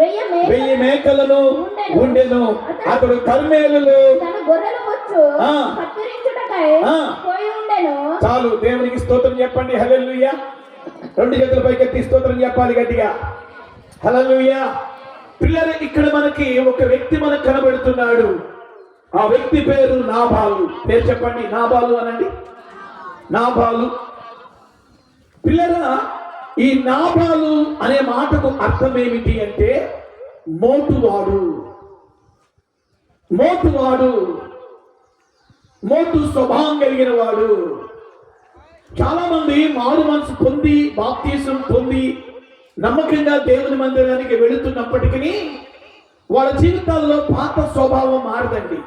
1000 మేకలను ఉండెను. అతడు కర్మేలులో చాలు. దేవునికి స్తోత్రం చెప్పండి. హల్లెలూయా. 2 చేతుల పైకెత్తి స్తోత్రం చెప్పాలి గట్టిగా. హల్లెలూయా. పిల్లలు, ఇక్కడ మనకి ఒక వ్యక్తి మనకు కనబడుతున్నాడు. ఆ వ్యక్తి పేరు నాబాలు. పేరు చెప్పండి. నాబాలు అనండి. నాబాలు. పిల్లరా, ఈ నాబాలు అనే మాటకు అర్థం ఏమిటి అంటే మోటువాడు. మోటువాడు, మోటు స్వభావం కలిగిన వాడు. చాలా మంది మారు మనసు పొంది బాప్తీసం పొంది నమ్మకంగా దేవుని మందిరానికి వెళుతున్నప్పటికీ వాళ్ళ జీవితాల్లో పాత స్వభావం మారదండి.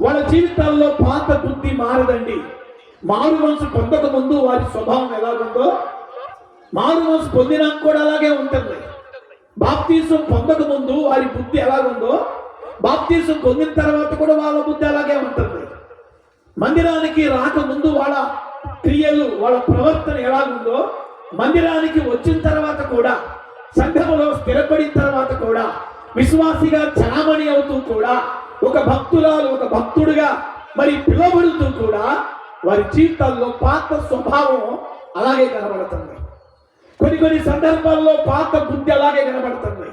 వాళ్ళ జీవితాల్లో పాత బుద్ధి మారదండి. మారు మనసు పొందక ముందు వారి స్వభావం ఎలాగుందో మారు మనసు పొందినాక కూడా అలాగే ఉంటుంది. బాప్తీసం పొందక ముందు వారి బుద్ధి ఎలాగుందో బాప్తీసం పొందిన తర్వాత కూడా వాళ్ళ బుద్ధి అలాగే ఉంటుంది. మందిరానికి రాకముందు వాళ్ళ క్రియలు వాళ్ళ ప్రవర్తన ఎలాగుందో మందిరానికి వచ్చిన తర్వాత కూడా సంఘములో స్థిరపడిన తర్వాత కూడా విశ్వాసిగా చలామణి అవుతూ కూడా ఒక భక్తురాలు ఒక భక్తుడిగా మరి పిలువబడుతూ కూడా వారి జీవితాల్లో పాత స్వభావం అలాగే కనబడుతుంది. కొన్ని సందర్భాల్లో పాత బుద్ధి అలాగే కనబడుతుంది.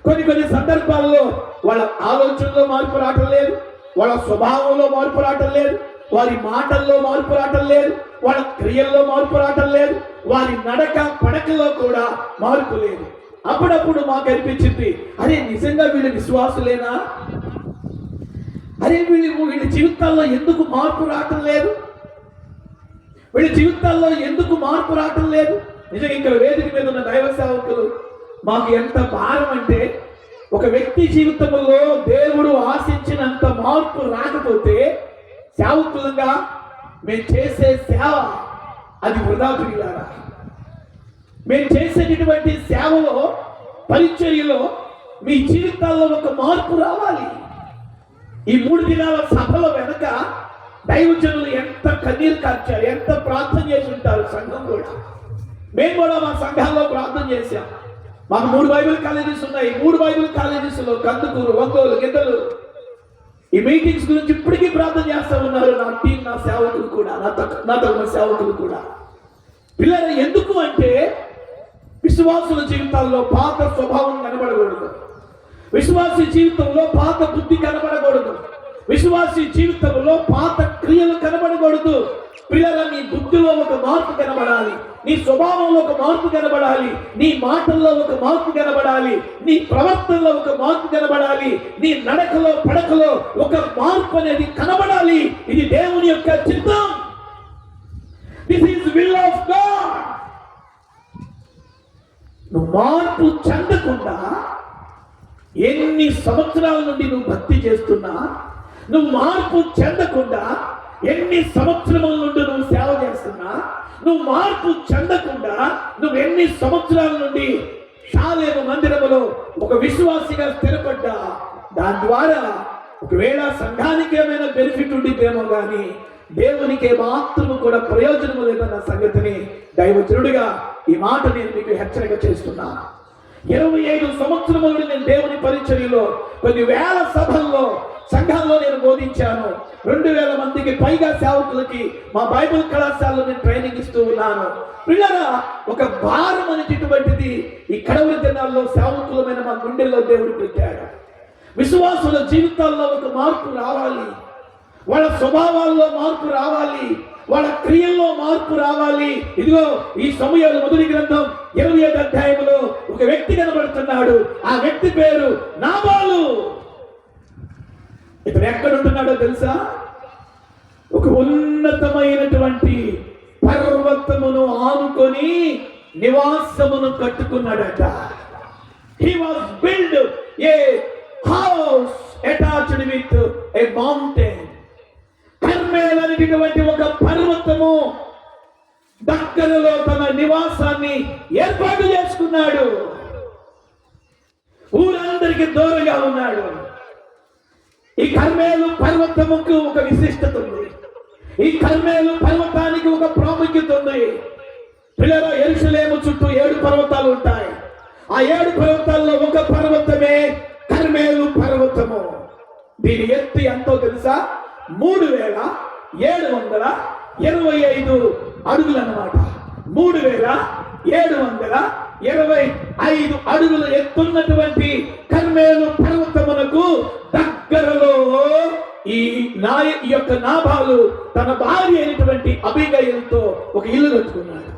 కొన్ని సందర్భాల్లో వాళ్ళ ఆలోచనలో మార్పు రావటం లేదు, వాళ్ళ స్వభావంలో మార్పు రావటం లేదు, వారి మాటల్లో మార్పు రావటం లేదు, వాళ్ళ క్రియల్లో మార్పు రావటం లేదు, వారి నడక పడకలో కూడా మార్పు లేదు. అప్పుడప్పుడు మాకు అనిపించింది, అరే నిజంగా వీళ్ళు విశ్వాసులేనా? అరే వీళ్ళ జీవితాల్లో ఎందుకు మార్పు రావటం లేదు? వీళ్ళ జీవితాల్లో ఎందుకు మార్పు రావటం లేదు? నిజంగా ఇక్కడ వేదిక మీద ఉన్న దైవ సేవకులు మాకు ఎంత భారం అంటే, ఒక వ్యక్తి జీవితంలో దేవుడు ఆశించినంత మార్పు రాకపోతే సేవకులుగా మేము చేసే సేవ అది వృధా పిల్లారా. మేము చేసేటటువంటి సేవలో పరిచర్యలో మీ జీవితాల్లో ఒక మార్పు రావాలి. ఈ 3 దినాల సభల వెనక దైవజనులు ఎంత కన్నీరు కార్చారు, ఎంత ప్రార్థన చేసి ఉంటారు. సంఘం కూడా మేము కూడా మా సంఘాల్లో ప్రార్థన చేశాం. మాకు 3 బైబిల్ కాలేజెస్ ఉన్నాయి. 3 బైబిల్ కాలేజెస్లో కందుకూరు, ఒంగోలు, గిద్దలు ఈ మీటింగ్స్ గురించి ఇప్పటికీ ప్రార్థన చేస్తూ ఉన్నారు. నా టీం, నా సేవకులు కూడా, నాతో ఉన్న సేవకులు కూడా. పిల్లలు ఎందుకు అంటే విశ్వాసుల జీవితాల్లో పాత స్వభావం కనబడకూడదు. విశ్వాసి జీవితంలో పాత బుద్ధి కనబడకూడదు. విశ్వాసి జీవితంలో పాత క్రియలు కనబడకూడదు. పిల్లల నీ బుద్ధిలో ఒక మార్పు కనబడాలి, నీ స్వభావంలో ఒక మార్పు కనబడాలి, నీ మాటల్లో ఒక మార్పు కనబడాలి, నీ ప్రవర్తనలో ఒక మార్పు కనబడాలి, నీ నడకలో పడకలో ఒక మార్పు అనేది కనబడాలి. ఇది దేవుని యొక్క చిత్తం. This is will of God. నువ్వు మార్పు చెందకుండా ఎన్ని సంవత్సరాల నుండి నువ్వు భక్తి చేస్తున్నా, నువ్వు మార్పు చెందకుండా ఎన్ని సంవత్సరముల నుండి నువ్వు సేవ చేస్తున్నా, నువ్వు మార్పు చెందకుండా నువ్వు ఎన్ని సంవత్సరాల నుండి షాలేము మందిరములో ఒక విశ్వాసిగా స్థిరపడ్డా, దాని ద్వారా ఒకవేళ సంఘానికి ఏమైనా బెనిఫిట్ ఉండిద్దేమో కానీ దేవునికి మాత్రము కూడా ప్రయోజనము లేదన్న సంగతిని దైవజనుడిగా ఈ మాట నేను మీకు హెచ్చరిక చేస్తున్నాను. 25 సంవత్సరముల నుండి నేను దేవుని పరిచర్యలో కొన్ని వేల సభల్లో సంఘాల్లో నేను బోధించాను. 2000 మందికి పైగా సేవకులకి మా బైబిల్ కళాశాలలో నేను ట్రైనింగ్ ఇస్తూ ఉన్నాను. పిల్లరా, ఒక భారం అనేటటువంటిది ఈ కడవరి దినాల్లో సేవకులమైన మా గుండెల్లో దేవుడు పెట్టాడు. విశ్వాసుల జీవితాల్లో ఒక మార్పు రావాలి, వాళ్ళ స్వభావాల్లో మార్పు రావాలి, వాళ్ళ క్రియల్లో మార్పు రావాలి. ఇదిగో ఈ సమూయేలు మొదటి గ్రంథం 25వ అధ్యాయంలో ఒక వ్యక్తి కనబడుతున్నాడు. ఆ వ్యక్తి పేరు నాబాలు. ఇతను ఎక్కడ ఉంటున్నాడో తెలుసా? ఒక ఉన్నతమైనటువంటి పర్వతమును ఆనుకొని నివాసమును కట్టుకున్నాడట. He was built a house attached with a mountain. Carmel అనేటువంటి ఒక పర్వతము దగ్గరలో తన నివాసాన్ని ఏర్పాటు చేసుకున్నాడు. ఊరందరికి దూరంగా ఉన్నాడు. ఈ కర్మేలు పర్వతముకు ఒక విశిష్టత ఉంది. ఈ కర్మేలు పర్వతానికి ఒక ప్రాముఖ్యత ఉంది. పిల్లల యెరూషలేము చుట్టూ 7 పర్వతాలు ఉంటాయి. ఆ 7 పర్వతాల్లో ఒక పర్వతమే కర్మేలు పర్వతము. దీని ఎత్తు ఎంతో తెలుసా? 3725 అడుగులు అన్నమాట. 3725 అడుగులు ఎత్తున్నటువంటి కర్మేలు పర్వతమునకు దగ్గరలో ఈ యొక్క నాబాలు తన భార్య అయినటువంటి అబీగయీలుతో ఒక ఇల్లు కట్టుకున్నాడు.